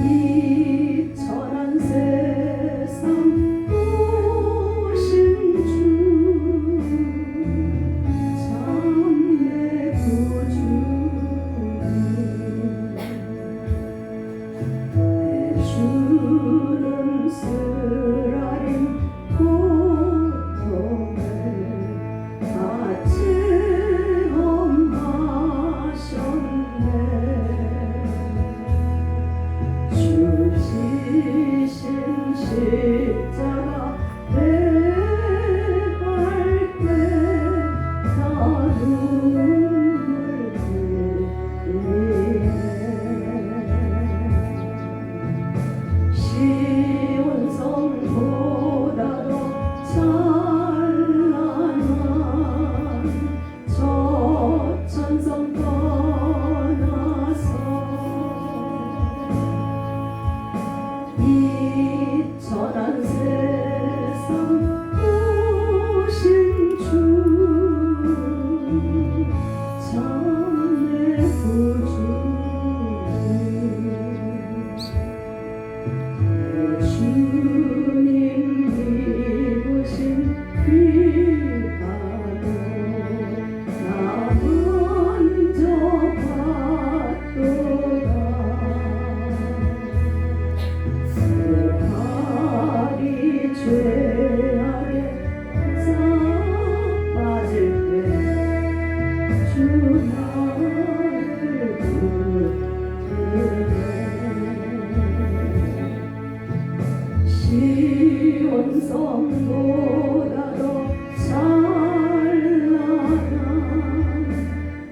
이 천한 세상 오신 주 참 내 구주님 내 주는 쓰라린 고통을 다 체험하셨네 주 지신 십자가 대할 때 다 눈물 흘리네 시온성보다 더 찬란한 저 천성 떠나서 이 천한 세상 오신 주 참 내 구주님 내 주님 입으신 피하고 나 먼저 받도다 세파리 죄악에 싹 빠질 때 주 나를 부르네 시온성보다 더 찬란한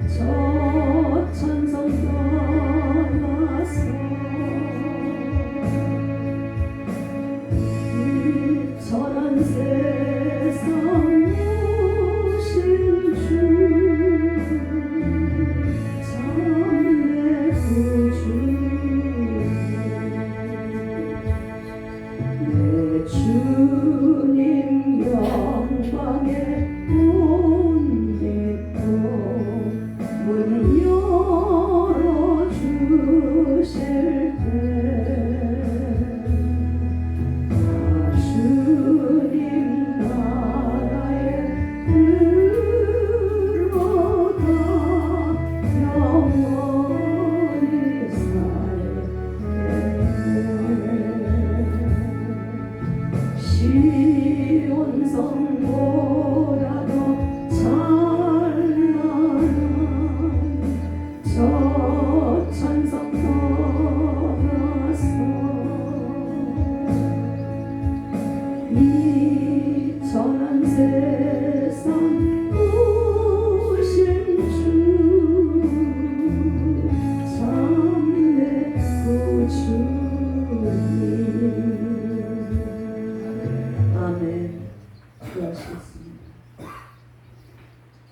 저 천성 떠나서 이 천한 세상 오신 주 참 내 구주님 내 주님 영광에 못 믿고 문 열어주실 때 다 주님 나라에 들어가 영원히 살게 시온성보다 더 찬란한 저 천성 떠나서 이 천한 세상 오신 주 참 내 구주님 아멘. 기도하시겠습니다.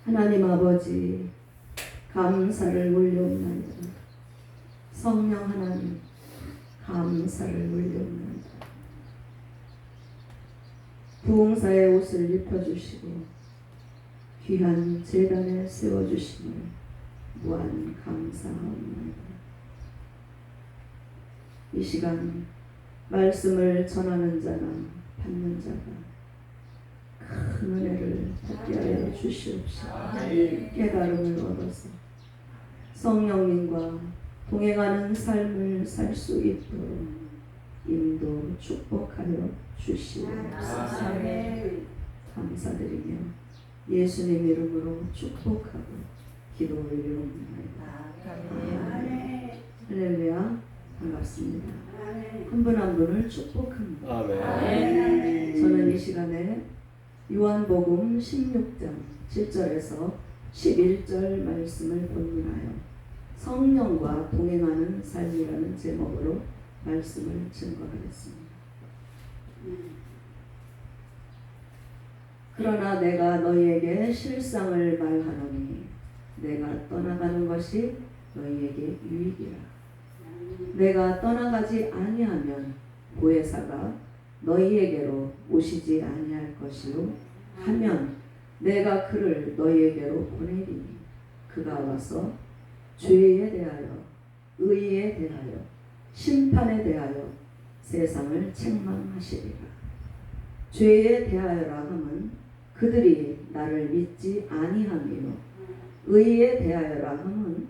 하나님 아버지 감사를 올려옵나이다. 성령 하나님 감사를 올려옵나이다. 부흥사의 옷을 입혀주시고 귀한 제단에 세워주심을 무한 감사하옵나이다. 이 시간 말씀을 전하는 자나 받는 자가 큰 은혜를 받게 하여 주시옵소서. 깨달음을 얻어서 성령님과 동행하는 삶을 살 수 있도록 인도 축복하여 주시옵소서. 감사드리며 예수님 이름으로 축복하고 기도 올려옵나이다. 할렐루야. 반갑습니다. 한 분 한 분을 축복합니다. 아멘. 저는 이 시간에 요한복음 16장 7절에서 11절 말씀을 본문하여 성령과 동행하는 삶이라는 제목으로 말씀을 증거하겠습니다. 그러나 내가 너희에게 실상을 말하노니 내가 떠나가는 것이 너희에게 유익이라. 내가 떠나가지 아니하면 보혜사가 너희에게로 오시지 아니할 것이요 하면 내가 그를 너희에게로 보내리니 그가 와서 죄에 대하여 의에 대하여 심판에 대하여 세상을 책망하시리라. 죄에 대하여라 함은 그들이 나를 믿지 아니하며, 의에 대하여라 함은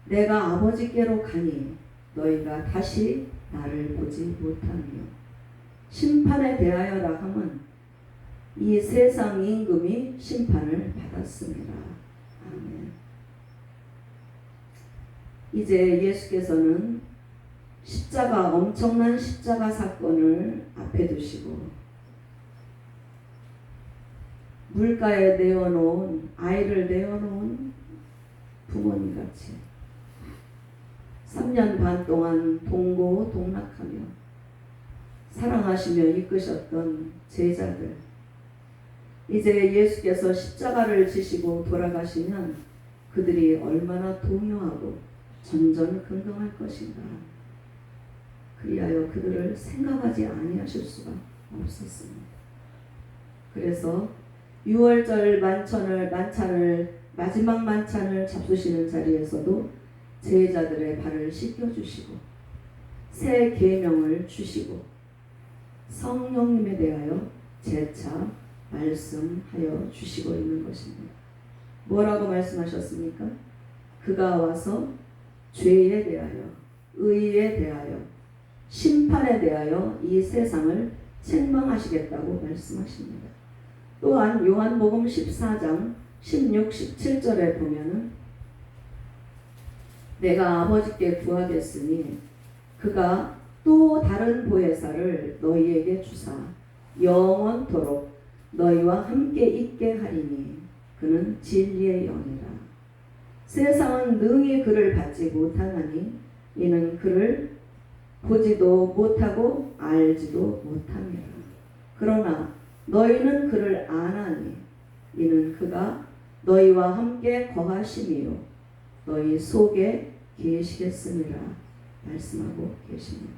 내가 아버지께로 가니 너희가 다시 나를 보지 못하며, 심판에 대하여라 함은 이 세상 임금이 심판을 받았습니다. 아멘. 이제 예수께서는 엄청난 십자가 사건을 앞에 두시고 물가에 아이를 내어놓은 부모님같이 3년 반 동안 동고동락하며 사랑하시며 이끄셨던 제자들, 이제 예수께서 십자가를 지시고 돌아가시면 그들이 얼마나 동요하고 전전긍긍할 것인가. 그리하여 그들을 생각하지 아니하실 수가 없었습니다. 그래서 6월절 마지막 만찬을 잡수시는 자리에서도 제자들의 발을 씻겨주시고 새 계명을 주시고 성령님에 대하여 재차 말씀하여 주시고 있는 것입니다. 뭐라고 말씀하셨습니까? 그가 와서 죄에 대하여, 의에 대하여, 심판에 대하여 이 세상을 책망하시겠다고 말씀하십니다. 또한 요한복음 14장 16, 17절에 보면은 내가 아버지께 구하겠으니 그가 또 다른 보혜사를 너희에게 주사 영원토록 너희와 함께 있게 하리니 그는 진리의 영이라. 세상은 능히 그를 받지 못하나니 이는 그를 보지도 못하고 알지도 못함이라. 그러나 너희는 그를 아나니 이는 그가 너희와 함께 거하심이요 너희 속에 계시겠음이라 말씀하고 계십니다.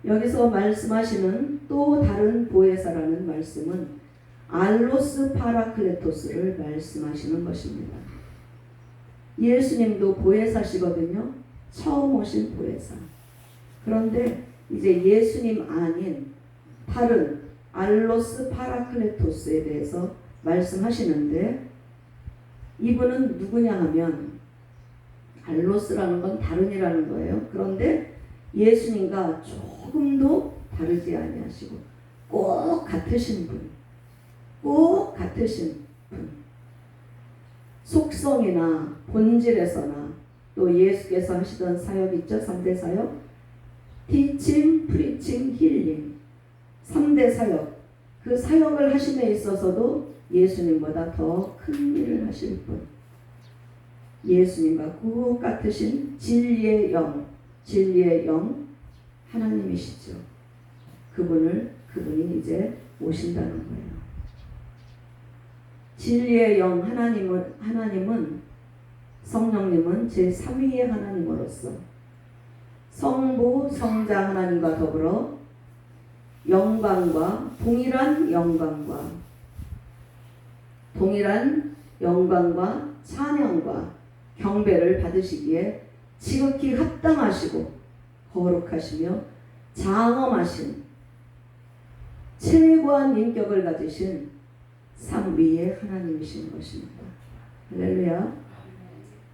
여기서 말씀하시는 또 다른 보혜사라는 말씀은 알로스 파라클레토스를 말씀하시는 것입니다. 예수님도 보혜사시거든요. 처음 오신 보혜사. 그런데 이제 예수님 아닌 다른 알로스 파라클레토스에 대해서 말씀하시는데, 이분은 누구냐 하면 알로스라는 건 다른이라는 거예요. 그런데 예수님과 조금도 다르지 아니하시고 꼭 같으신 분, 꼭 같으신 분. 속성이나 본질에서나 또 예수께서 하시던 사역 있죠. 3대 사역, 티칭, 프리칭, 힐링. 3대 사역. 그 사역을 하심에 있어서도 예수님보다 더 큰 일을 하실 분. 예수님과 꼭 같으신 진리의 영, 진리의 영 하나님이시죠. 그분이 이제 오신다는 거예요. 진리의 영 하나님은 성령님은 제3위의 하나님으로서 성부, 성자 하나님과 더불어 동일한 영광과 찬양과 경배를 받으시기에 지극히 합당하시고 거룩하시며 장엄하신 최고한 인격을 가지신 3위의 하나님이신 것입니다. 할렐루야.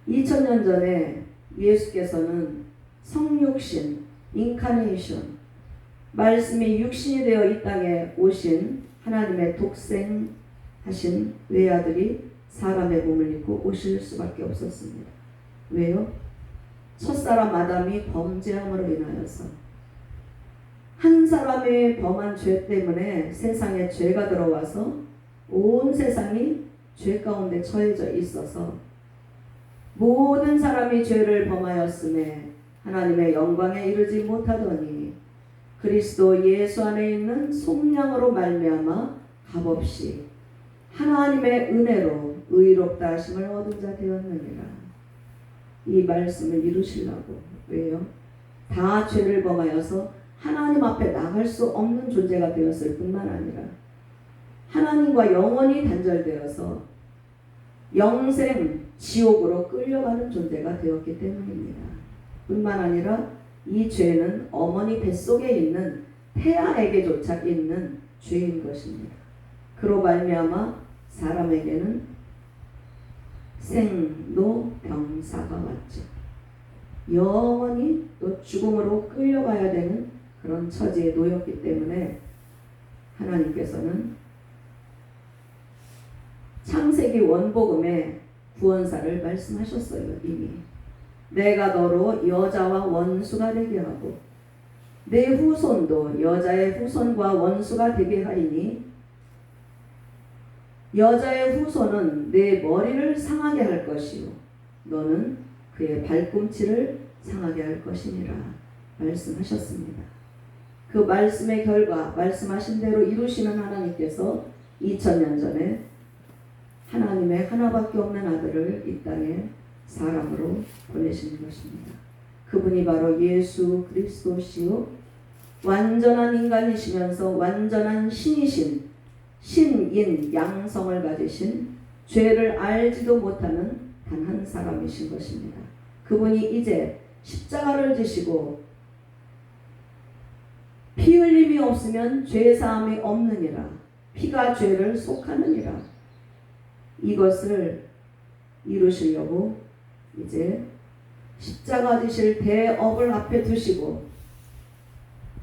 2000년 전에 예수께서는 성육신, 인카네이션, 말씀이 육신이 되어 이 땅에 오신 하나님의 독생하신 외아들이 사람의 몸을 입고 오실 수밖에 없었습니다. 왜요? 첫사람 아담이 범죄함으로 인하여서 한 사람의 범한 죄 때문에 세상에 죄가 들어와서 온 세상이 죄 가운데 처해져 있어서 모든 사람이 죄를 범하였음에 하나님의 영광에 이르지 못하더니 그리스도 예수 안에 있는 속량으로 말미암아 값없이 하나님의 은혜로 의롭다 하심을 얻은 자 되었느니라. 이 말씀을 이루시려고. 왜요? 다 죄를 범하여서 하나님 앞에 나갈 수 없는 존재가 되었을 뿐만 아니라 하나님과 영원히 단절되어서 영생 지옥으로 끌려가는 존재가 되었기 때문입니다. 뿐만 아니라 이 죄는 어머니 뱃속에 있는 태아에게조차 있는 죄인 것입니다. 그로 말미암아 사람에게는 생로병사가 왔죠. 영원히 또 죽음으로 끌려가야 되는 그런 처지에 놓였기 때문에 하나님께서는 창세기 원복음에 구원사를 말씀하셨어요. 이미 내가 너로 여자와 원수가 되게 하고 내 후손도 여자의 후손과 원수가 되게 하리니 여자의 후손은 내 머리를 상하게 할 것이요 너는 그의 발꿈치를 상하게 할 것이니라 말씀하셨습니다. 그 말씀의 결과 말씀하신 대로 이루시는 하나님께서 2000년 전에 하나님의 하나밖에 없는 아들을 이 땅에 사람으로 보내시는 것입니다. 그분이 바로 예수 그리스도시요 완전한 인간이시면서 완전한 신이신 신인 양성을 가지신 죄를 알지도 못하는 단 한 사람이신 것입니다. 그분이 이제 십자가를 지시고 피 흘림이 없으면 죄사함이 없느니라 피가 죄를 속하느니라 이것을 이루시려고 이제 십자가 지실 대업을 앞에 두시고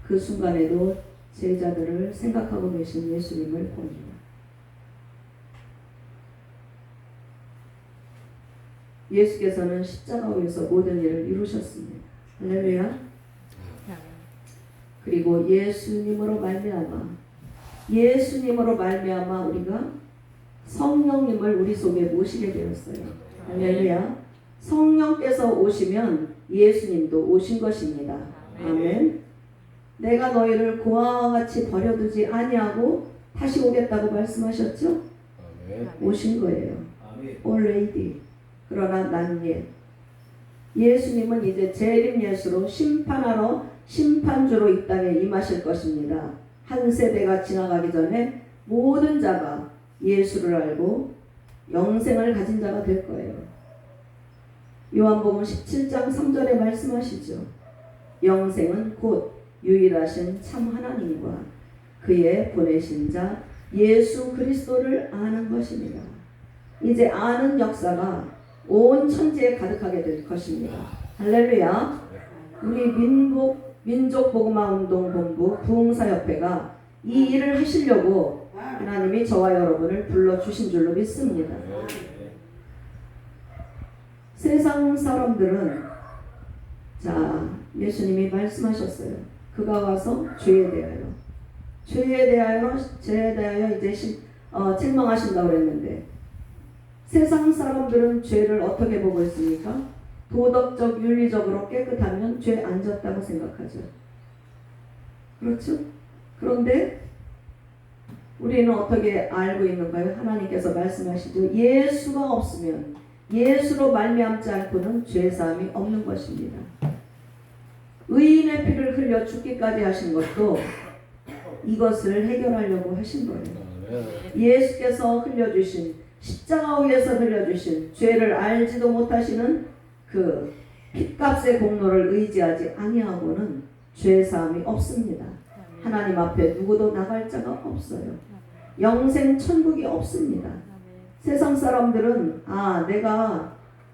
그 순간에도 제자들을 생각하고 계신 예수님을 봅니다. 예수께서는 십자가 위에서 모든 일을 이루셨습니다. 할렐루야. 그리고 예수님으로 말미암아 우리가 성령님을 우리 속에 모시게 되었어요. 할렐루야. 성령께서 오시면 예수님도 오신 것입니다. 아멘. 내가 너희를 고아와 같이 버려두지 아니하고 다시 오겠다고 말씀하셨죠? 아멘. 오신 거예요. 아멘. already. 그러나 난 옛. 예수님은 이제 재림 예수로 심판하러 심판주로 이 땅에 임하실 것입니다. 한 세대가 지나가기 전에 모든 자가 예수를 알고 영생을 가진 자가 될 거예요. 요한복음 17장 3절에 말씀하시죠. 영생은 곧 유일하신 참 하나님과 그의 보내신 자 예수 그리스도를 아는 것입니다. 이제 아는 역사가 온 천지에 가득하게 될 것입니다. 할렐루야. 우리 민족복음화운동본부 부흥사협회가 이 일을 하시려고 하나님이 저와 여러분을 불러주신 줄로 믿습니다. 세상 사람들은 예수님이 말씀하셨어요. 그가 와서 죄에 대하여 이제 책망하신다고 그랬는데 세상 사람들은 죄를 어떻게 보고 있습니까? 도덕적, 윤리적으로 깨끗하면 죄 안 졌다고 생각하죠. 그렇죠? 그런데 우리는 어떻게 알고 있는가요? 하나님께서 말씀하시죠. 예수가 없으면 예수로 말미암지 않고는 죄사함이 없는 것입니다. 의인의 피를 흘려 죽기까지 하신 것도 이것을 해결하려고 하신 거예요. 예수께서 흘려주신 십자가 위에서 흘려주신 죄를 알지도 못하시는 그 핏값의 공로를 의지하지 아니하고는 죄사함이 없습니다. 하나님 앞에 누구도 나갈 자가 없어요. 영생 천국이 없습니다. 세상 사람들은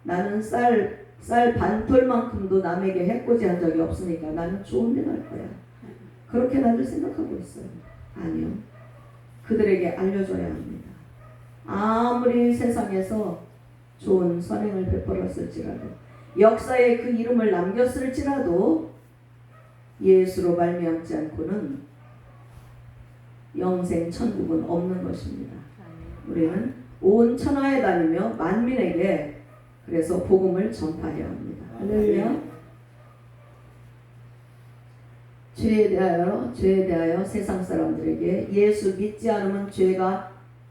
나는 쌀 반톨만큼도 남에게 해코지한 적이 없으니까 나는 좋은 데 갈 거야. 그렇게 다들 생각하고 있어요. 아니요. 그들에게 알려줘야 합니다. 아무리 세상에서 좋은 선행을 베풀었을지라도 역사에 그 이름을 남겼을지라도 예수로 말미암지 않고는 영생 천국은 없는 것입니다. 우리는 온 천하에 다니며 만민에게 그래서 복음을 전파해야 합니다. 할렐루야. 죄에 대하여 세상 사람들에게 예수 믿지 않으면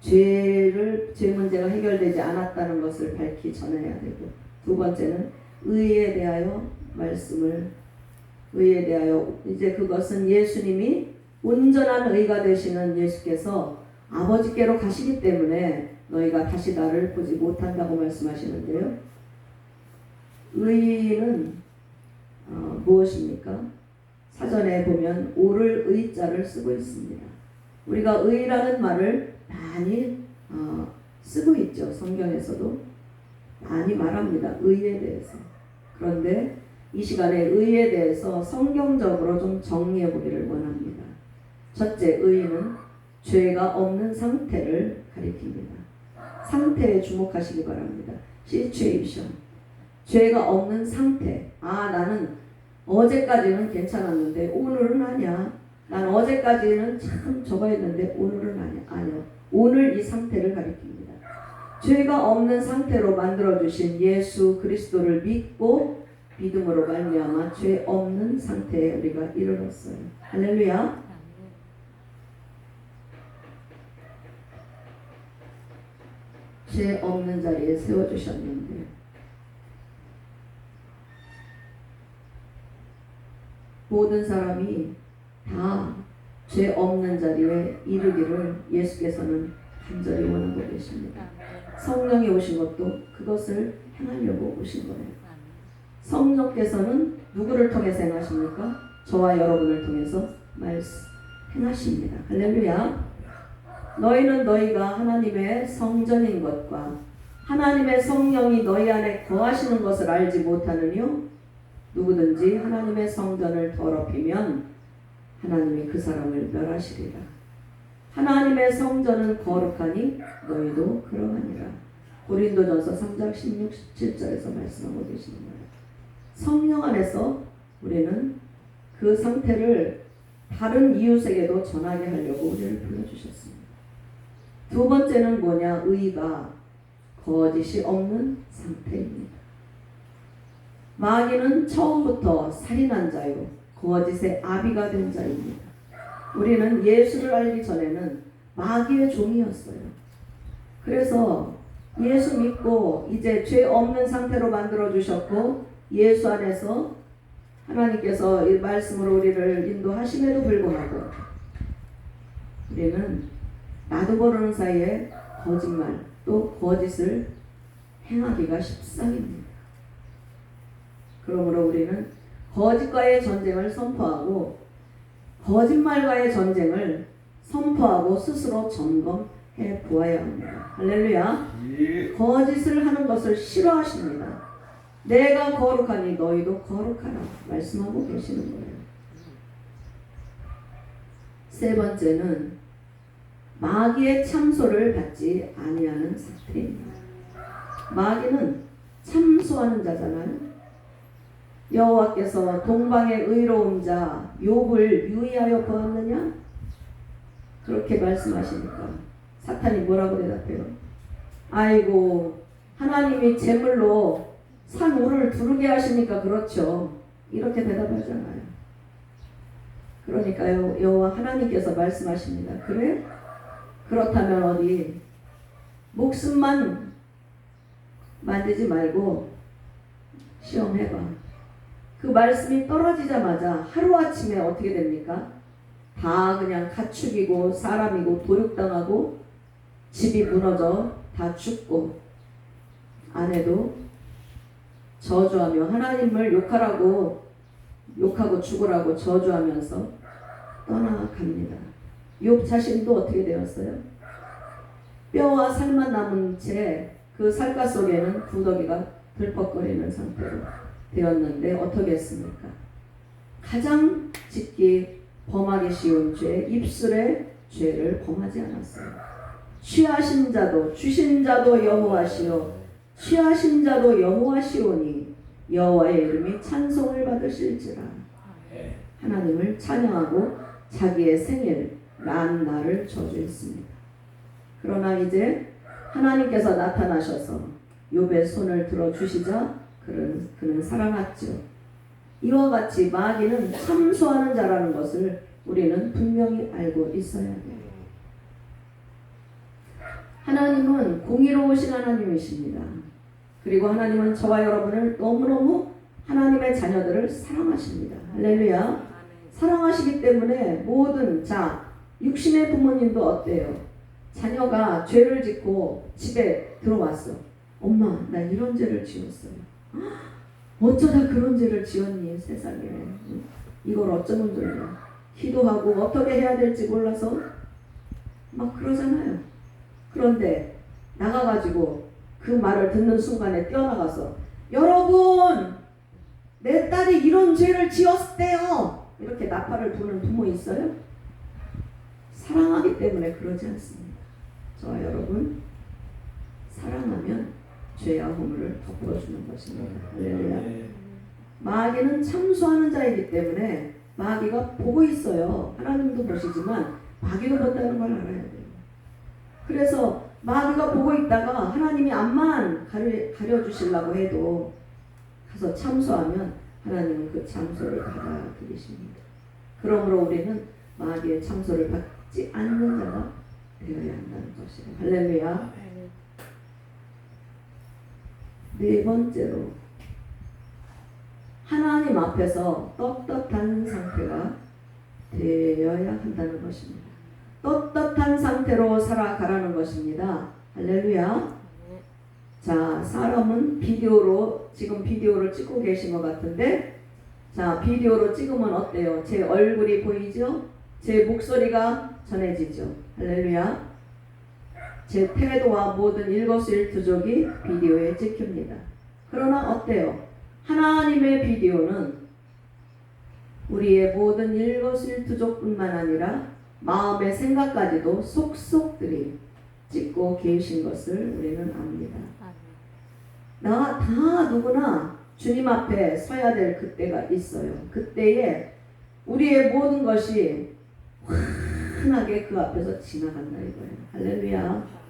죄 문제가 해결되지 않았다는 것을 밝히 전해야 되고, 두 번째는 의에 대하여 이제 그것은 예수님이 온전한 의가 되시는 예수께서 아버지께로 가시기 때문에 너희가 다시 나를 보지 못한다고 말씀하시는데요. 의는 무엇입니까? 사전에 보면 오를 의자를 쓰고 있습니다. 우리가 의라는 말을 많이 쓰고 있죠. 성경에서도 많이 말합니다. 의에 대해서. 그런데 이 시간에 의에 대해서 성경적으로 좀 정리해 보기를 원합니다. 첫째, 의는 죄가 없는 상태를 가리킵니다. 상태에 주목하시기 바랍니다. situation. 죄가 없는 상태. 나는 어제까지는 괜찮았는데 오늘은 아니야. 난 어제까지는 참 저거 했는데 오늘은 아니야. 아니요. 오늘 이 상태를 가리킵니다. 죄가 없는 상태로 만들어주신 예수 그리스도를 믿고 믿음으로 말미암아 죄 없는 상태에 우리가 이르렀어요. 할렐루야. 죄 없는 자리에 세워주셨는데 모든 사람이 다 죄 없는 자리에 이르기를 예수께서는 간절히 원하고 계십니다. 성령이 오신 것도 그것을 행하려고 오신 거예요. 성령께서는 누구를 통해서 행하십니까? 저와 여러분을 통해서 행하십니다. 할렐루야. 너희는 너희가 하나님의 성전인 것과 하나님의 성령이 너희 안에 거하시는 것을 알지 못하느뇨? 누구든지 하나님의 성전을 더럽히면 하나님이 그 사람을 멸하시리라. 하나님의 성전은 거룩하니 너희도 그러하니라. 고린도전서 3장 16, 17절에서 말씀하고 계시는 거예요. 성령 안에서 우리는 그 상태를 다른 이웃에게도 전하게 하려고 우리를 불러주셨습니다. 두 번째는 뭐냐? 의가 거짓이 없는 상태입니다. 마귀는 처음부터 살인한 자요 거짓의 아비가 된 자입니다. 우리는 예수를 알기 전에는 마귀의 종이었어요. 그래서 예수 믿고 이제 죄 없는 상태로 만들어 주셨고 예수 안에서 하나님께서 이 말씀으로 우리를 인도하심에도 불구하고 우리는 나도 모르는 사이에 거짓말 또 거짓을 행하기가 십상입니다. 그러므로 우리는 거짓과의 전쟁을 선포하고 거짓말과의 전쟁을 선포하고 스스로 점검해 보아야 합니다. 할렐루야. 거짓을 하는 것을 싫어하십니다. 내가 거룩하니 너희도 거룩하라 말씀하고 계시는 거예요. 세 번째는 마귀의 참소를 받지 아니하는 상태입니다. 마귀는 참소하는 자잖아요. 여호와께서 동방의 의로운 자 욥을 유의하여 보았느냐? 그렇게 말씀하시니까 사탄이 뭐라고 대답해요? 아이고 하나님이 제물로 산 우를 두르게 하시니까 그렇죠. 이렇게 대답하잖아요. 그러니까요 여호와 하나님께서 말씀하십니다. 그래? 그렇다면 어디 목숨만 만들지 말고 시험해봐. 그 말씀이 떨어지자마자 하루아침에 어떻게 됩니까? 다 그냥 가축이고 사람이고 도륙당하고 집이 무너져 다 죽고 아내도 저주하며 하나님을 욕하고 죽으라고 저주하면서 떠나갑니다. 욥 자신도 어떻게 되었어요? 뼈와 살만 남은 채 그 살갗 속에는 구더기가 들퍽거리는 상태로 되었는데 어떻게 했습니까? 가장 짓기 범하기 쉬운 죄, 입술의 죄를 범하지 않았어요. 취하신 자도 주신 자도 여호와시오 취하신 자도 여호와시오니 여호와의 이름이 찬송을 받으실지라. 하나님을 찬양하고 자기의 생일 난 날을 저주했습니다. 그러나 이제 하나님께서 나타나셔서 욥의 손을 들어주시자 그는 살아났죠. 이와 같이 마귀는 참소하는 자라는 것을 우리는 분명히 알고 있어야 돼요. 하나님은 공의로우신 하나님이십니다. 그리고 하나님은 저와 여러분을 너무너무 하나님의 자녀들을 사랑하십니다. 할렐루야. 사랑하시기 때문에 모든 육신의 부모님도 어때요? 자녀가 죄를 짓고 집에 들어왔어. 엄마 나 이런 죄를 지었어요. 어쩌다 그런 죄를 지었니 세상에. 이걸 어쩌면 좋냐. 기도하고 어떻게 해야 될지 몰라서 막 그러잖아요. 그런데 나가가지고 그 말을 듣는 순간에 뛰어나가서 여러분 내 딸이 이런 죄를 지었대요. 이렇게 나팔을 부는 부모 있어요? 사랑하기 때문에 그러지 않습니다. 저와 여러분 사랑하면 죄와 허물을 덮어주는 것입니다. 할렐루야. 마귀는 참소하는 자이기 때문에 마귀가 보고 있어요. 하나님도 보시지만 마귀도 본다는 걸 알아야 돼요. 그래서 마귀가 보고 있다가 하나님이 앞만 가려주시려고 해도 가서 참소하면 하나님은 그 참소를 받아들이십니다. 그러므로 우리는 마귀의 참소를 받지 않는 자가 되어야 한다는 것이에요. 할렐루야. 네 번째로 하나님 앞에서 떳떳한 상태가 되어야 한다는 것입니다. 떳떳한 상태로 살아가라는 것입니다. 할렐루야. 자, 사람은 지금 비디오를 찍고 계신 것 같은데, 자, 비디오로 찍으면 어때요? 제 얼굴이 보이죠? 제 목소리가 전해지죠? 할렐루야. 제 태도와 모든 일거수일투족이 비디오에 찍힙니다. 그러나 어때요? 하나님의 비디오는 우리의 모든 일거수일투족뿐만 아니라 마음의 생각까지도 속속들이 찍고 계신 것을 우리는 압니다. 다 누구나 주님 앞에 서야 될 그때가 있어요. 그때에 우리의 모든 것이 환하게 그 앞에서 지나간다 이거예요. 할렐루야.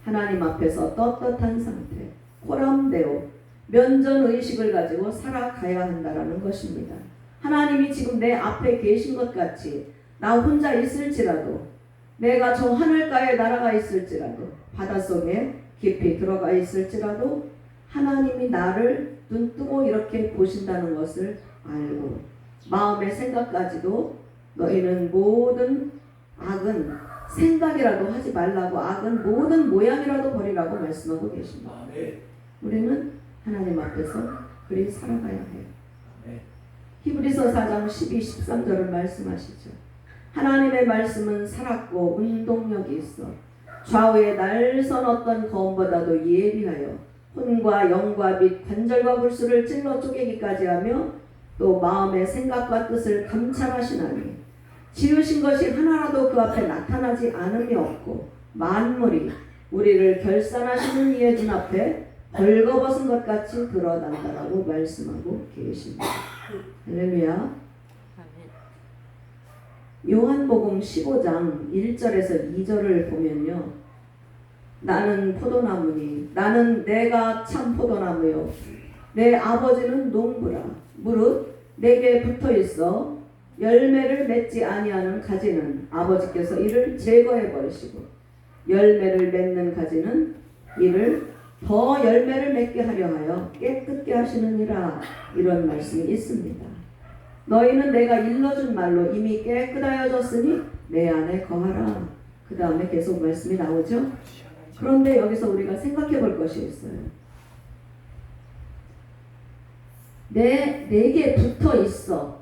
하나님 앞에서 떳떳한 상태, 호람대오, 면전의식을 가지고 살아가야 한다라는 것입니다. 하나님이 지금 내 앞에 계신 것 같이 나 혼자 있을지라도, 내가 저 하늘가에 날아가 있을지라도, 바닷속에 깊이 들어가 있을지라도 하나님이 나를 눈뜨고 이렇게 보신다는 것을 알고, 마음의 생각까지도 너희는 모든 악은 생각이라도 하지 말라고, 악은 모든 모양이라도 버리라고 말씀하고 계십니다. 우리는 하나님 앞에서 그리 살아가야 해요. 히브리서 4장 12, 13절을 말씀하시죠. 하나님의 말씀은 살았고 운동력이 있어 좌우에 날선 어떤 검보다도 예리하여 혼과 영과 및 관절과 골수를 찔러 쪼개기까지 하며 또 마음의 생각과 뜻을 감찰하시나니 지으신 것이 하나라도 그 앞에 나타나지 않음이 없고 만물이 우리를 결산하시는 이의 눈앞에 벌거벗은 것 같이 드러난다라고 말씀하고 계십니다. 할렐루야. 요한복음 15장 1절에서 2절을 보면요, 나는 포도나무니 나는 내가 참 포도나무요 내 아버지는 농부라. 무릇 내게 붙어있어 열매를 맺지 아니하는 가지는 아버지께서 이를 제거해 버리시고 열매를 맺는 가지는 이를 더 열매를 맺게 하려 하여 깨끗게 하시느니라. 이런 말씀이 있습니다. 너희는 내가 일러준 말로 이미 깨끗하여졌으니 내 안에 거하라. 그 다음에 계속 말씀이 나오죠. 그런데 여기서 우리가 생각해 볼 것이 있어요. 내게 붙어 있어.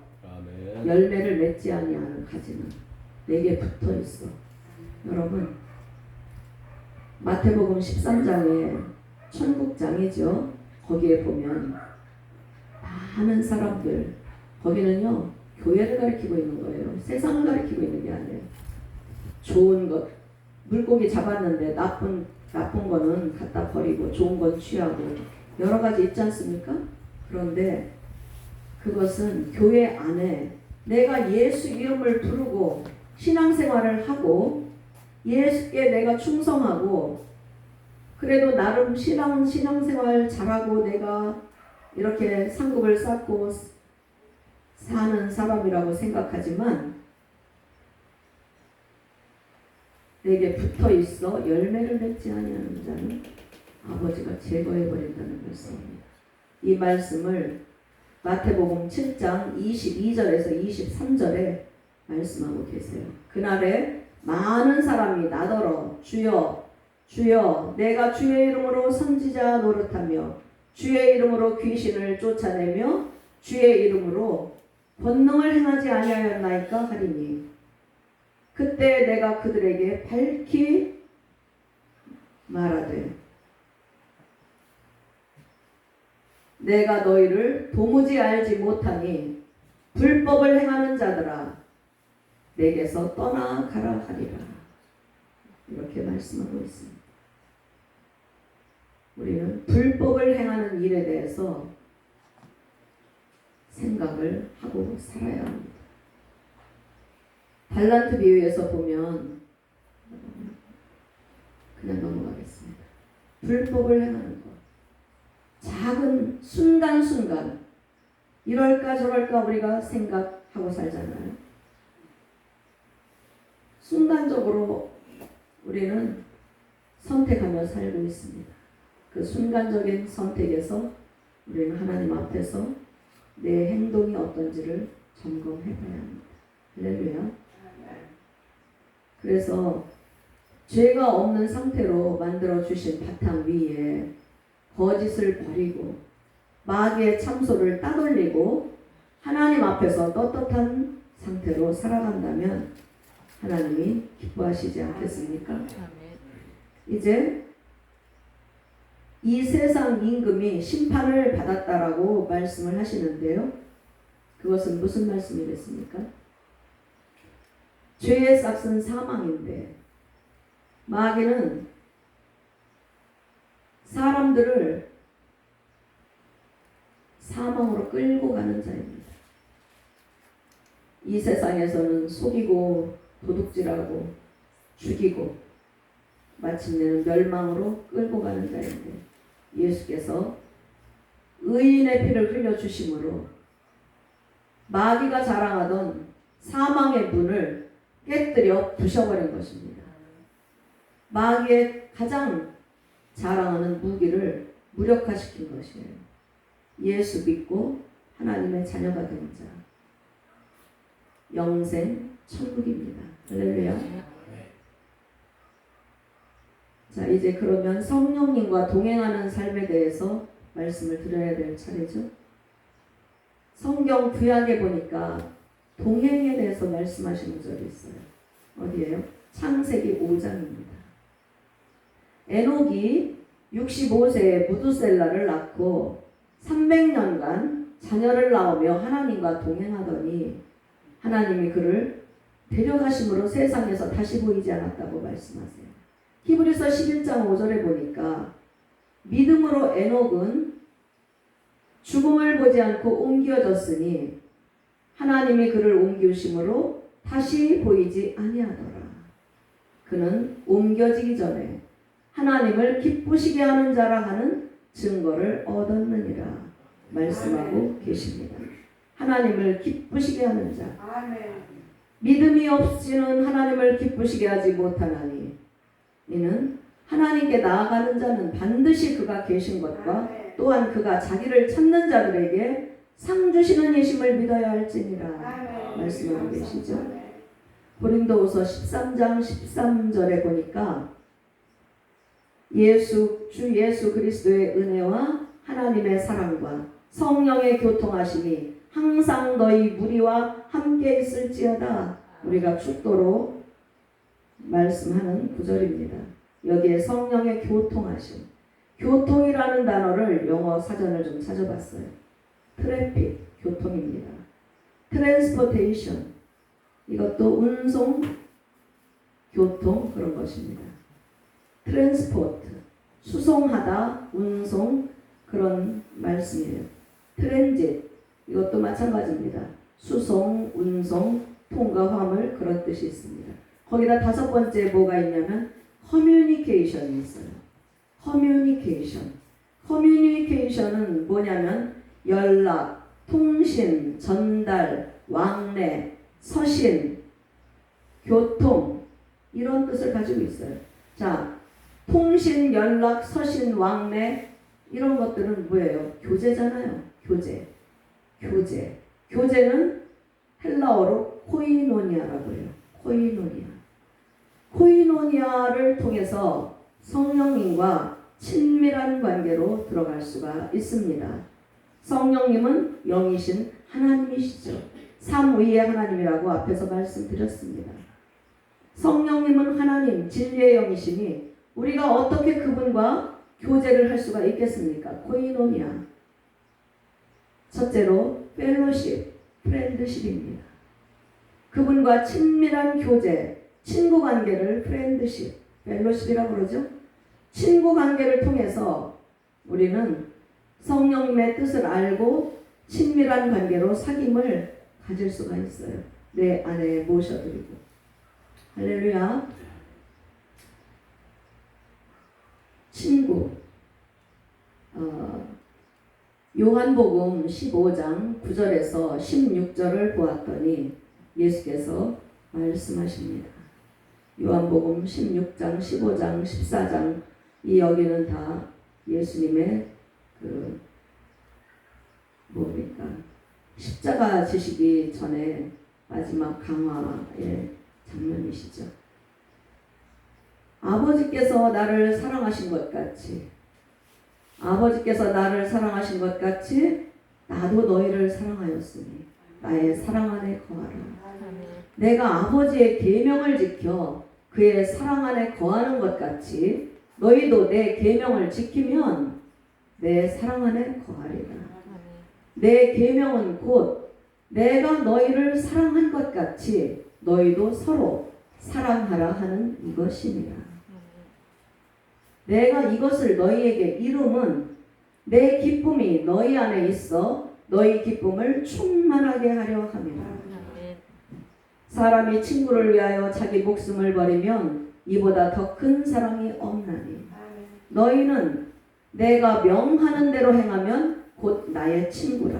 열매를 맺지 아니하는 가지는 내게 붙어 있어. 여러분, 마태복음 13장에 천국장이죠. 거기에 보면 많은 사람들, 거기는요 교회를 가리키고 있는 거예요. 세상을 가리키고 있는 게 아니에요. 좋은 것, 물고기 잡았는데 나쁜 거는 갖다 버리고 좋은 건 취하고 여러 가지 있지 않습니까? 그런데 그것은 교회 안에 내가 예수 이름을 부르고 신앙생활을 하고 예수께 내가 충성하고 그래도 나름 신앙생활 잘하고 내가 이렇게 상급을 쌓고 사는 사람이라고 생각하지만 내게 붙어있어 열매를 맺지 아니하는 자는 아버지가 제거해버린다는 말씀입니다. 이 말씀을 마태복음 7장 22절에서 23절에 말씀하고 계세요. 그날에 많은 사람이 나더러 주여 주여 내가 주의 이름으로 선지자 노릇하며 주의 이름으로 귀신을 쫓아내며 주의 이름으로 권능을 행하지 아니하였나이까 하리니 그때 내가 그들에게 밝히 말하되 내가 너희를 도무지 알지 못하니 불법을 행하는 자들아 내게서 떠나가라 하리라. 이렇게 말씀하고 있습니다. 우리는 불법을 행하는 일에 대해서 생각을 하고 살아야 합니다. 달란트 비유에서 보면 그냥 넘어가겠습니다. 불법을 행하는 것. 작은 순간순간 이럴까 저럴까 우리가 생각하고 살잖아요. 순간적으로 우리는 선택하며 살고 있습니다. 그 순간적인 선택에서 우리는 하나님 앞에서 내 행동이 어떤지를 점검해 봐야 합니다. 할렐루야. 그래서 죄가 없는 상태로 만들어 주신 바탕 위에 거짓을 버리고 마귀의 참소를 따돌리고 하나님 앞에서 떳떳한 상태로 살아간다면 하나님이 기뻐하시지 않겠습니까? 이제 이 세상 임금이 심판을 받았다라고 말씀을 하시는데요. 그것은 무슨 말씀이겠습니까? 죄의 싹은 사망인데 마귀는 사람들을 사망으로 끌고 가는 자입니다. 이 세상에서는 속이고 도둑질하고 죽이고 마침내는 멸망으로 끌고 가는 자인데 예수께서 의인의 피를 흘려주심으로 마귀가 자랑하던 사망의 문을 깨뜨려 부셔버린 것입니다. 마귀의 가장 자랑하는 무기를 무력화시킨 것이에요. 예수 믿고 하나님의 자녀가 된 자. 영생 천국입니다. 할렐루야. 자, 이제 그러면 성령님과 동행하는 삶에 대해서 말씀을 드려야 될 차례죠. 성경 구약에 보니까 동행에 대해서 말씀하시는 절이 있어요. 어디예요? 창세기 5장입니다. 에녹이 65세에 무두셀라를 낳고 300년간 자녀를 낳으며 하나님과 동행하더니 하나님이 그를 데려가심으로 세상에서 다시 보이지 않았다고 말씀하세요. 히브리서 11장 5절에 보니까 믿음으로 에녹은 죽음을 보지 않고 옮겨졌으니 하나님이 그를 옮기심으로 다시 보이지 아니하더라. 그는 옮겨지기 전에 하나님을 기쁘시게 하는 자라 하는 증거를 얻었느니라 말씀하고 계십니다. 하나님을 기쁘시게 하는 자. 믿음이 없이는 하나님을 기쁘시게 하지 못하나니 이는 하나님께 나아가는 자는 반드시 그가 계신 것과 또한 그가 자기를 찾는 자들에게 상 주시는 예심을 믿어야 할지니라 말씀하고 계시죠. 고린도후서 13장 13절에 보니까 주 예수 그리스도의 은혜와 하나님의 사랑과 성령의 교통하심이 항상 너희 무리와 함께 있을지어다. 우리가 축도로 말씀하는 구절입니다. 여기에 성령의 교통하심. 교통이라는 단어를 영어 사전을 좀 찾아봤어요. 트래픽, 교통입니다. 트랜스포테이션, 이것도 운송, 교통 그런 것입니다. 트랜스포트, 수송하다, 운송 그런 말씀이에요. 트랜짓, 이것도 마찬가지입니다. 수송, 운송, 통과, 화물 그런 뜻이 있습니다. 거기다 다섯 번째 뭐가 있냐면 커뮤니케이션이 있어요. 커뮤니케이션은 뭐냐면 연락, 통신, 전달, 왕래, 서신, 교통 이런 뜻을 가지고 있어요. 자, 통신, 연락, 서신, 왕래 이런 것들은 뭐예요? 교제잖아요. 교제는 헬라어로 코이노니아라고 해요. 코이노니아를 통해서 성령님과 친밀한 관계로 들어갈 수가 있습니다. 성령님은 영이신 하나님이시죠. 삼위의 하나님이라고 앞에서 말씀드렸습니다. 성령님은 하나님, 진리의 영이시니 우리가 어떻게 그분과 교제를 할 수가 있겠습니까? 코이노니아. 첫째로 펠로십, 프렌드십입니다. 그분과 친밀한 교제, 친구 관계를 프렌드십, 펠로십이라고 그러죠. 친구 관계를 통해서 우리는 성령님의 뜻을 알고 친밀한 관계로 사귐을 가질 수가 있어요. 내 안에 모셔드리고. 할렐루야. 친구. 요한복음 15장 9절에서 16절을 보았더니 예수께서 말씀하십니다. 요한복음 16장, 15장, 14장 이 여기는 다 예수님의 십자가 지시기 전에 마지막 강화의 장면이시죠. 아버지께서 나를 사랑하신 것 같이 나도 너희를 사랑하였으니 나의 사랑 안에 거하라. 내가 아버지의 계명을 지켜 그의 사랑 안에 거하는 것 같이 너희도 내 계명을 지키면 내 사랑 안에 거하리라. 내 계명은 곧 내가 너희를 사랑한 것 같이 너희도 서로 사랑하라 하는 이것이니라. 내가 이것을 너희에게 이름은 내 기쁨이 너희 안에 있어 너희 기쁨을 충만하게 하려 함이라. 사람이 친구를 위하여 자기 목숨을 버리면 이보다 더 큰 사랑이 없나니 너희는 내가 명하는 대로 행하면 곧 나의 친구라.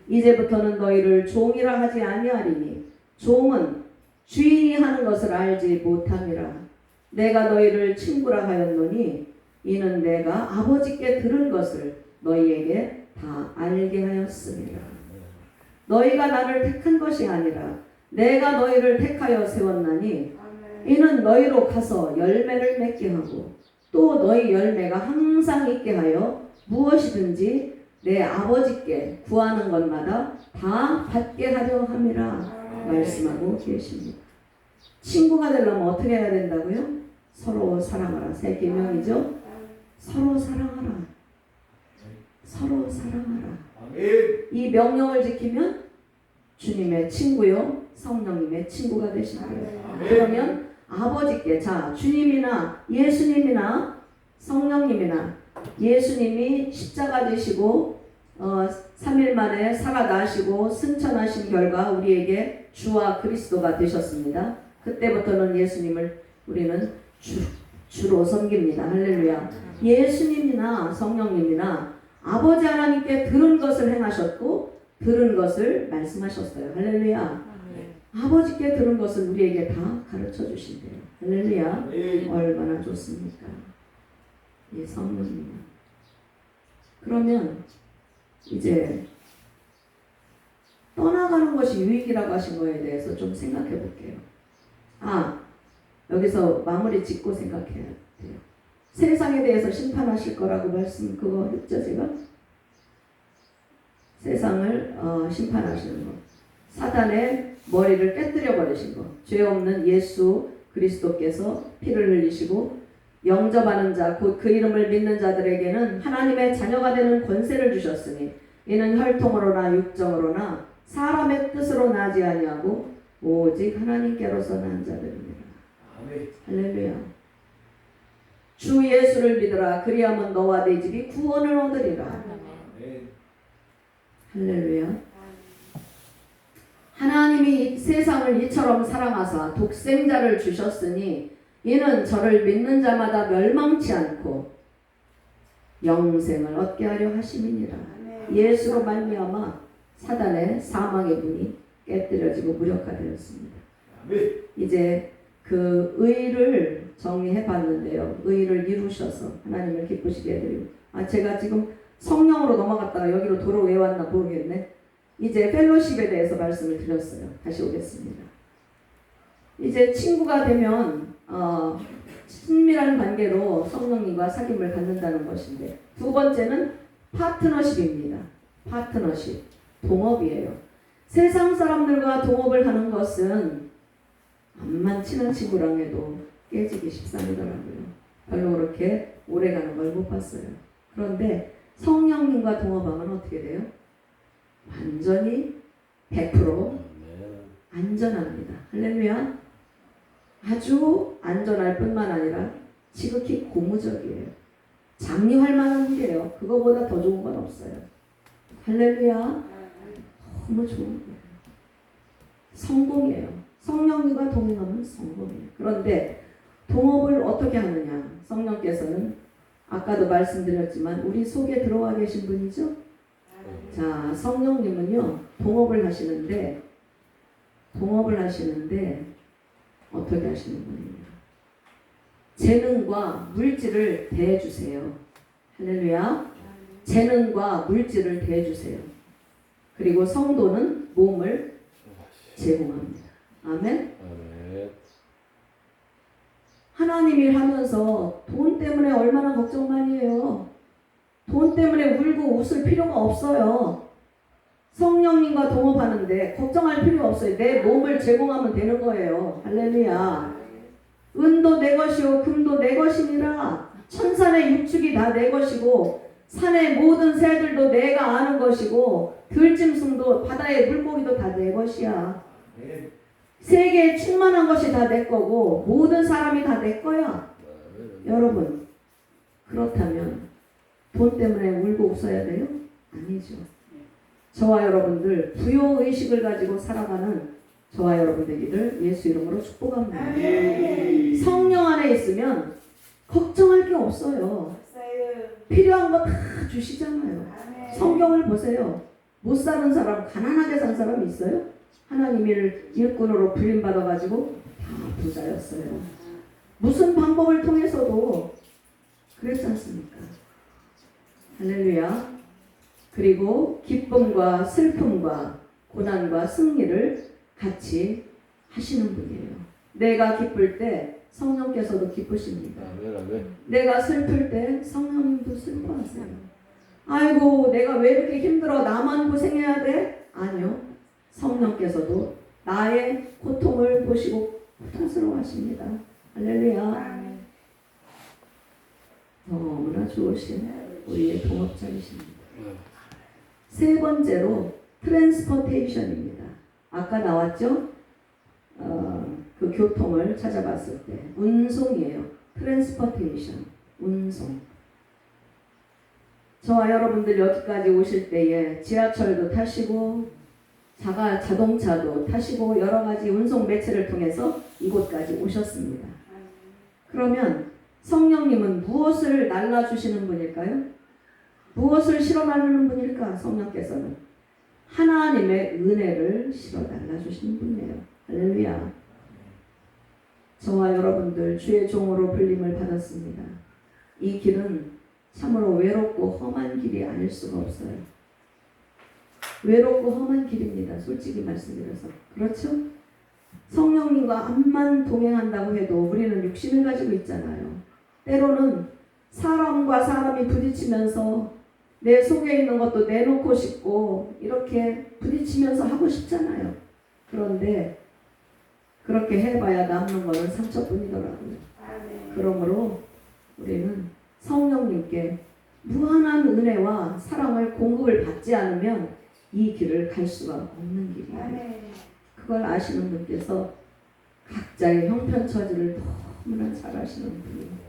이제부터는 너희를 종이라 하지 아니하리니 종은 주인이 하는 것을 알지 못함이라. 내가 너희를 친구라 하였노니 이는 내가 아버지께 들은 것을 너희에게 다 알게 하였습니다. 너희가 나를 택한 것이 아니라 내가 너희를 택하여 세웠나니 이는 너희로 가서 열매를 맺게 하고 또 너희 열매가 항상 있게 하여 무엇이든지 내 아버지께 구하는 것마다 다 받게 하려 함이라 말씀하고 계십니다. 친구가 되려면 어떻게 해야 된다고요? 서로 사랑하라. 새 계명이죠. 서로 사랑하라. 서로 사랑하라. 이 명령을 지키면 주님의 친구요 성령님의 친구가 되시는 거예요. 그러면 아버지께 주님이나 예수님이나 성령님이나 예수님이 십자가 지시고 3일 만에 살아나시고 승천하신 결과 우리에게 주와 그리스도가 되셨습니다. 그때부터는 예수님을 우리는 주로 섬깁니다. 할렐루야. 예수님이나 성령님이나 아버지 하나님께 들은 것을 행하셨고 들은 것을 말씀하셨어요. 할렐루야. 아버지께 들은 것을 우리에게 다 가르쳐 주신대요. 할렐루야. 얼마나 좋습니까? 이 성령님. 그러면 이제 떠나가는 것이 유익이라고 하신 거에 대해서 좀 생각해 볼게요. 여기서 마무리 짓고 생각해야 돼요. 세상에 대해서 심판하실 거라고 말씀 그거 했죠 제가? 세상을 심판하시는 거. 사단의 머리를 깨뜨려 버리신 거. 죄 없는 예수 그리스도께서 피를 흘리시고 영접하는 자, 곧 그 이름을 믿는 자들에게는 하나님의 자녀가 되는 권세를 주셨으니 이는 혈통으로나 육정으로나 사람의 뜻으로 나지 아니하고 오직 하나님께로서 난 자들입니다. 할렐루야. 주 예수를 믿으라. 그리하면 너와 네 집이 구원을 얻으리라. 할렐루야. 하나님이 세상을 이처럼 사랑하사 독생자를 주셨으니 이는 저를 믿는 자마다 멸망치 않고 영생을 얻게 하려 하심이니라. 예수로 말미암아 사단의 사망의 문이 깨뜨려지고 무력화되었습니다. 이제 그 의를 정리해 봤는데요. 의를 이루셔서 하나님을 기쁘시게 해드리고 제가 지금 성령으로 넘어갔다가 여기로 도로 왜 왔나 모르겠네. 이제 펠로십에 대해서 말씀을 드렸어요. 다시 오겠습니다. 이제 친구가 되면 친밀한 관계로 성령님과 사귐을 갖는다는 것인데, 두 번째는 파트너십입니다. 파트너십, 동업이에요. 세상 사람들과 동업을 하는 것은 암만 친한 친구랑 해도 깨지기 십상이더라고요. 별로 그렇게 오래가는 걸 못 봤어요. 그런데 성령님과 동업하면 어떻게 돼요? 완전히 100% 안전합니다. 할렐루야. 아주 안전할 뿐만 아니라 지극히 고무적이에요. 장려할 만한 게요. 그거보다 더 좋은 건 없어요. 할렐루야. 너무 좋은 거예요. 성공이에요. 성령님과 동행하면 성공이에요. 그런데 동업을 어떻게 하느냐? 성령께서는 아까도 말씀드렸지만 우리 속에 들어와 계신 분이죠. 자, 성령님은요 동업을 하시는데 어떻게 하시는 분이냐? 재능과 물질을 대주세요. 할렐루야. 재능과 물질을 대주세요. 그리고 성도는 몸을 제공합니다. 아멘. 하나님 일하면서 돈 때문에 얼마나 걱정 많이 해요. 돈 때문에 울고 웃을 필요가 없어요. 성령님과 동업하는데 걱정할 필요 없어요. 내 몸을 제공하면 되는 거예요. 할렐루야. 은도 내 것이요 금도 내 것이니라. 천산의 육축이 다 내 것이고 산의 모든 새들도 내가 아는 것이고 들짐승도 바다의 물고기도 다 내 것이야. 세계에 충만한 것이 다 내 거고 모든 사람이 다 내 거야. 여러분, 그렇다면 돈 때문에 울고 웃어야 돼요? 아니죠. 저와 여러분들 부요의식을 가지고 살아가는 저와 여러분 되기를 예수 이름으로 축복합니다. 성령 안에 있으면 걱정할 게 없어요. 필요한 거 다 주시잖아요. 성경을 보세요. 못 사는 사람, 가난하게 산 사람이 있어요? 하나님을 일꾼으로 불림받아가지고 다 부자였어요. 무슨 방법을 통해서도 그랬지 않습니까? 할렐루야. 그리고 기쁨과 슬픔과 고난과 승리를 같이 하시는 분이에요. 내가 기쁠 때 성령께서도 기쁘십니다. 내가 슬플 때 성령님도 슬퍼하세요. 아이고 내가 왜 이렇게 힘들어? 나만 고생해야 돼? 아니요. 성령께서도 나의 고통을 보시고 고통스러워하십니다. 할렐루야. 너무나 좋으신 우리의 동업자이십니다. 세 번째로 트랜스포테이션입니다. 아까 나왔죠? 그 교통을 찾아봤을 때 운송이에요. 트랜스포테이션, 운송. 저와 여러분들 여기까지 오실 때에 지하철도 타시고 자동차도 타시고 여러 가지 운송 매체를 통해서 이곳까지 오셨습니다. 그러면 성령님은 무엇을 날라주시는 분일까요? 무엇을 실어 나르는 분일까? 성령께서는 하나님의 은혜를 실어 날라주시는 분이에요. 할렐루야. 저와 여러분들 주의 종으로 불림을 받았습니다. 이 길은 참으로 외롭고 험한 길이 아닐 수가 없어요. 외롭고 험한 길입니다. 솔직히 말씀드려서. 그렇죠? 성령님과 암만 동행한다고 해도 우리는 육신을 가지고 있잖아요. 때로는 사람과 사람이 부딪히면서 내 속에 있는 것도 내놓고 싶고 이렇게 부딪히면서 하고 싶잖아요. 그런데 그렇게 해봐야 남는 것은 상처뿐이더라고요. 그러므로 우리는 성령님께 무한한 은혜와 사랑을 공급을 받지 않으면 이 길을 갈 수가 없는 길이에요. 그걸 아시는 분께서 각자의 형편처지를 너무나 잘 아시는 분이에요.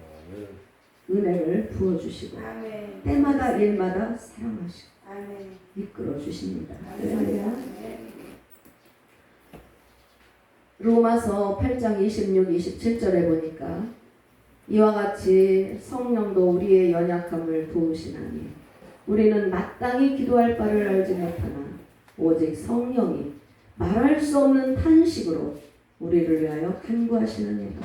은혜를 부어주시고 때마다 일마다 사랑하시고 이끌어 주십니다. 로마서 8장 26, 27절에 보니까 이와 같이 성령도 우리의 연약함을 도우시나니 우리는 마땅히 기도할 바를 알지 못하나 오직 성령이 말할 수 없는 탄식으로 우리를 위하여 간구하시느니라.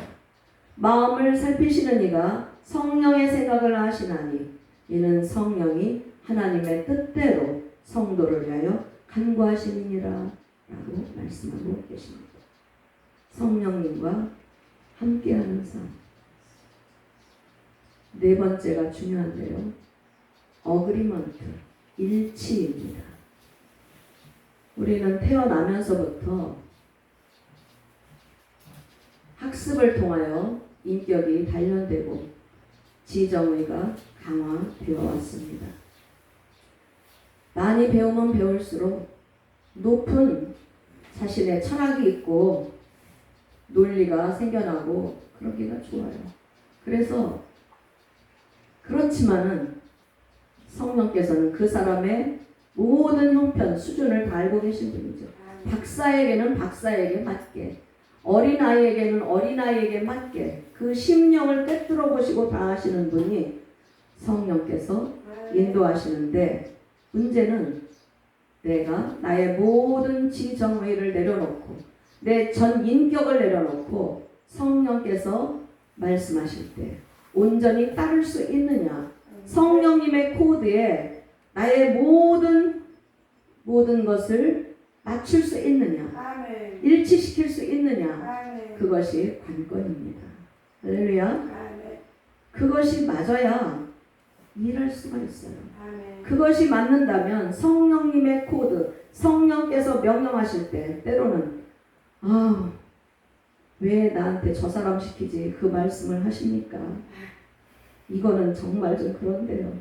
마음을 살피시는 이가 성령의 생각을 아시나니 이는 성령이 하나님의 뜻대로 성도를 위하여 간구하시느니라 라고 말씀하고 계십니다. 성령님과 함께하는 삶. 네 번째가 중요한데요. 어그리먼트, 일치입니다. 우리는 태어나면서부터 학습을 통하여 인격이 단련되고 지정의가 강화되어 왔습니다. 많이 배우면 배울수록 높은 자신의 철학이 있고 논리가 생겨나고 그러기가 좋아요. 그래서 그렇지만은 성령께서는 그 사람의 모든 형편, 수준을 다 알고 계신 분이죠. 박사에게는 박사에게 맞게, 어린아이에게는 어린아이에게 맞게 그 심령을 꿰뚫어 보시고 다 하시는 분이 성령께서 인도하시는데, 문제는 내가 나의 모든 지정의를 내려놓고 내 전 인격을 내려놓고 성령께서 말씀하실 때 온전히 따를 수 있느냐, 성령님의 코드에 나의 모든 것을 맞출 수 있느냐, 아멘. 일치시킬 수 있느냐, 아멘. 그것이 관건입니다. 할렐루야. 아멘. 그것이 맞아야 일할 수가 있어요. 아멘. 그것이 맞는다면 성령님의 코드, 성령께서 명령하실 때 때로는 왜 나한테 저 사람 시키지 그 말씀을 하십니까? 이거는 정말 좀 그런데요.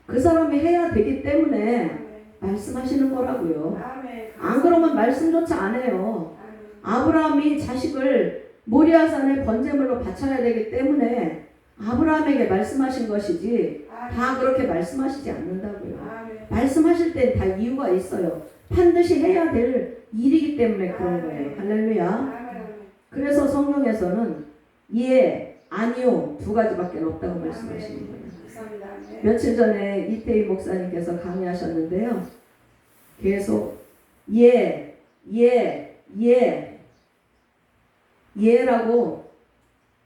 그 사람이 해야 되기 때문에 아멘. 말씀하시는 거라고요. 아멘. 안 그러면 말씀조차 안 해요. 아멘. 아브라함이 자식을 모리아산에 번제물로 바쳐야 되기 때문에 아브라함에게 말씀하신 것이지 다 그렇게 말씀하시지 않는다고요. 아멘. 말씀하실 때 다 이유가 있어요. 반드시 해야 될 일이기 때문에 그런 거예요. 할렐루야. 아멘. 그래서 성경에서는 예, 아니요 두 가지밖에 없다고 말씀하시는 거예요. 감사합니다. 아멘. 며칠 전에 이태희 목사님께서 강의하셨는데요. 계속 예, 예, 예, 예라고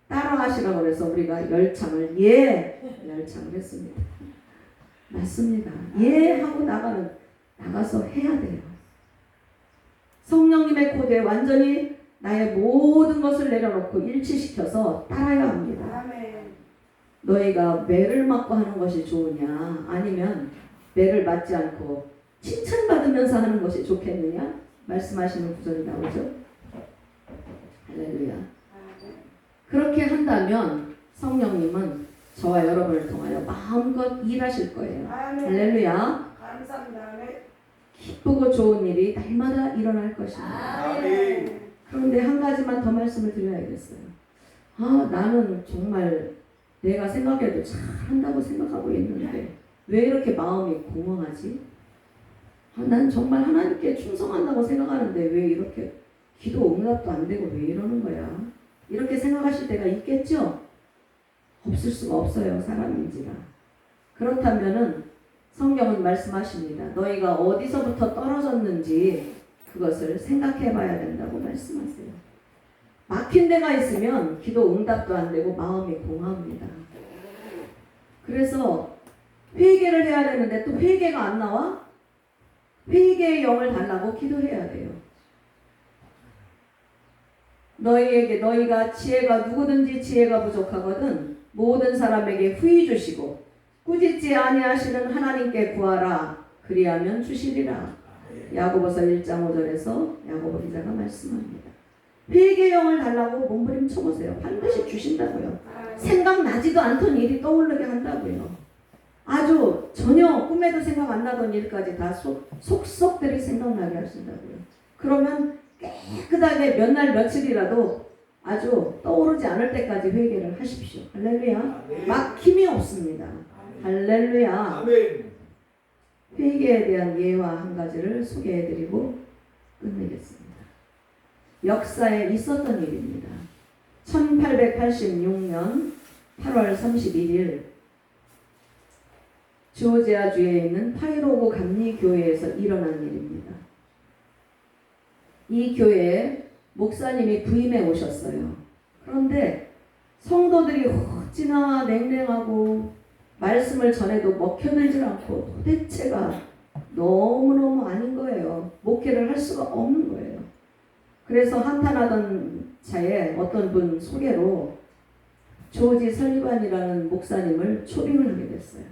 따라하시라고 그래서 우리가 열창을 열창을 했습니다. 맞습니다. 예 하고 나가서 해야 돼요. 성령님의 코드에 완전히 나의 모든 것을 내려놓고 일치시켜서 따라야 합니다. 아멘. 너희가 매를 맞고 하는 것이 좋으냐, 아니면 매를 맞지 않고 칭찬받으면서 하는 것이 좋겠느냐 말씀하시는 구절이 나오죠. 할렐루야. 그렇게 한다면 성령님은 저와 여러분을 통하여 마음껏 일하실 거예요. 아멘. 할렐루야. 감사합니다. 아멘. 기쁘고 좋은 일이 날마다 일어날 것입니다. 아멘. 그런데 한 가지만 더 말씀을 드려야겠어요. 나는 정말 내가 생각해도 잘한다고 생각하고 있는데 왜 이렇게 마음이 공허하지? 난 정말 하나님께 충성한다고 생각하는데 왜 이렇게 기도 응답도 안 되고 왜 이러는 거야? 이렇게 생각하실 때가 있겠죠? 없을 수가 없어요. 사람인지라. 그렇다면은 성경은 말씀하십니다. 너희가 어디서부터 떨어졌는지 그것을 생각해 봐야 된다고 말씀하세요. 막힌 데가 있으면 기도 응답도 안 되고 마음이 공허합니다. 그래서 회개를 해야 되는데 또 회개가 안 나와? 회개의 영을 달라고 기도해야 돼요. 너희가 지혜가 누구든지 지혜가 부족하거든 모든 사람에게 후히 주시고 꾸짖지 아니하시는 하나님께 구하라 그리하면 주시리라. 야고보서 1장 5절에서 야고보 기자가 말씀합니다. 회개의 영을 달라고 몸부림쳐 보세요. 반드시 주신다고요. 생각나지도 않던 일이 떠오르게 한다고요. 아주 전혀 꿈에도 생각 안 나던 일까지 다 속속들이 생각나게 하신다고요. 그러면 깨끗하게 몇 날 며칠이라도 아주 떠오르지 않을 때까지 회개를 하십시오. 할렐루야. 막힘이 없습니다. 할렐루야. 회개에 대한 예화 한 가지를 소개해드리고 끝내겠습니다. 역사에 있었던 일입니다. 1886년 8월 31일 조지아주에 있는 파이로브 감리교회에서 일어난 일입니다. 이 교회에 목사님이 부임해 오셨어요. 그런데 성도들이 어찌나 냉랭하고 말씀을 전해도 먹혀들질 않고 도대체가 너무너무 아닌 거예요. 목회를 할 수가 없는 거예요. 그래서 한탄하던 차에 어떤 분 소개로 조지 설리반이라는 목사님을 초빙을 하게 됐어요.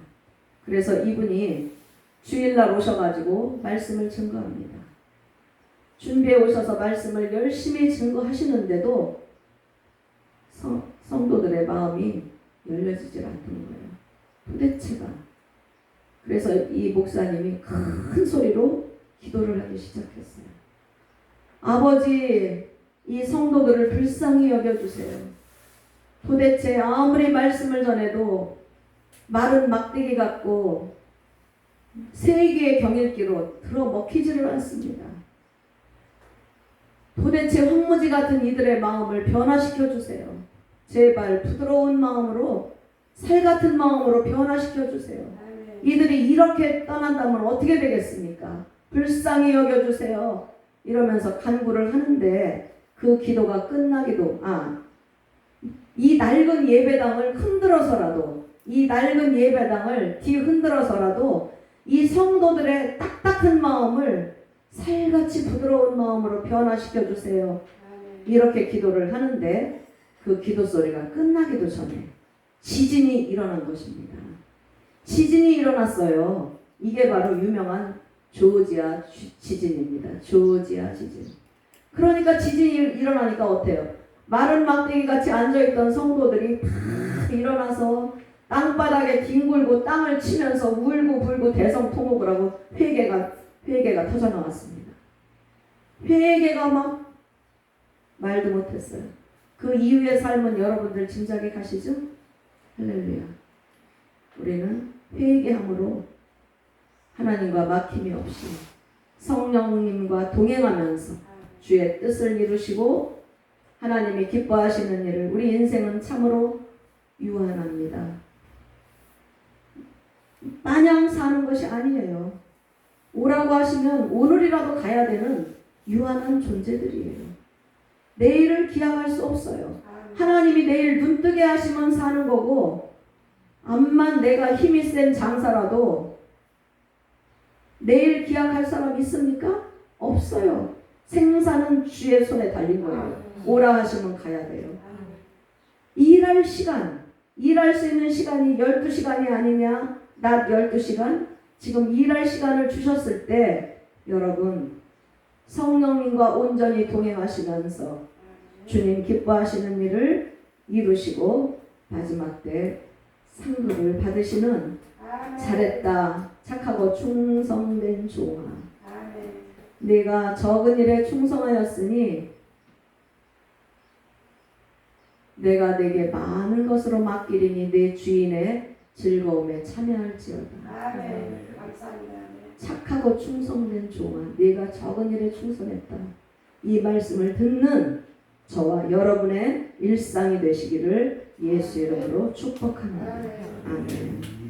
그래서 이분이 주일날 오셔가지고 말씀을 증거합니다. 준비해 오셔서 말씀을 열심히 증거하시는데도 성도들의 마음이 열려지질 않던 거예요. 도대체가. 그래서 이 목사님이 큰 소리로 기도를 하기 시작했어요. 아버지, 이 성도들을 불쌍히 여겨주세요. 도대체 아무리 말씀을 전해도 말은 막대기 같고 세기의 경읽기로 들어먹히지를 않습니다. 도대체 황무지 같은 이들의 마음을 변화시켜 주세요. 제발 부드러운 마음으로, 살 같은 마음으로 변화시켜 주세요. 이들이 이렇게 떠난다면 어떻게 되겠습니까? 불쌍히 여겨주세요. 이러면서 간구를 하는데 그 기도가 끝나기도, 이 낡은 예배당을 흔들어서라도, 이 낡은 예배당을 뒤흔들어서라도 이 성도들의 딱딱한 마음을 살같이 부드러운 마음으로 변화시켜 주세요. 이렇게 기도를 하는데 그 기도 소리가 끝나기도 전에 지진이 일어난 것입니다. 지진이 일어났어요. 이게 바로 유명한 조지아 지진입니다. 조지아 지진. 그러니까 지진이 일어나니까 어때요? 마른 막대기 같이 앉아있던 성도들이 다 일어나서 땅바닥에 뒹굴고 땅을 치면서 울고 불고 대성통곡을 하고 회개가 터져나왔습니다. 회개가 막 말도 못했어요. 그 이후의 삶은 여러분들 짐작해 가시죠? 할렐루야. 우리는 회개함으로 하나님과 막힘이 없이 성령님과 동행하면서 주의 뜻을 이루시고 하나님이 기뻐하시는 일을, 우리 인생은 참으로 유한합니다. 마냥 사는 것이 아니에요. 오라고 하시면 오늘이라도 가야 되는 유한한 존재들이에요. 내일을 기약할 수 없어요. 하나님이 내일 눈뜨게 하시면 사는 거고, 암만 내가 힘이 센 장사라도 내일 기약할 사람 있습니까? 없어요. 생사는 주의 손에 달린 거예요. 오라 하시면 가야 돼요. 일할 시간, 일할 수 있는 시간이 12시간이 아니냐? 낮 12시간? 지금 일할 시간을 주셨을 때 여러분 성령님과 온전히 동행하시면서 주님 기뻐하시는 일을 이루시고 마지막 때 상급을 받으시는 잘했다, 착하고 충성된 종아, 내가 적은 일에 충성하였으니 내가 내게 많은 것으로 맡기리니 내 주인의 즐거움에 참여할지어다. 감사합니다. 착하고 충성된 종아, 네가 적은 일에 충성했다. 이 말씀을 듣는 저와 여러분의 일상이 되시기를 예수 이름으로 축복합니다. 아멘.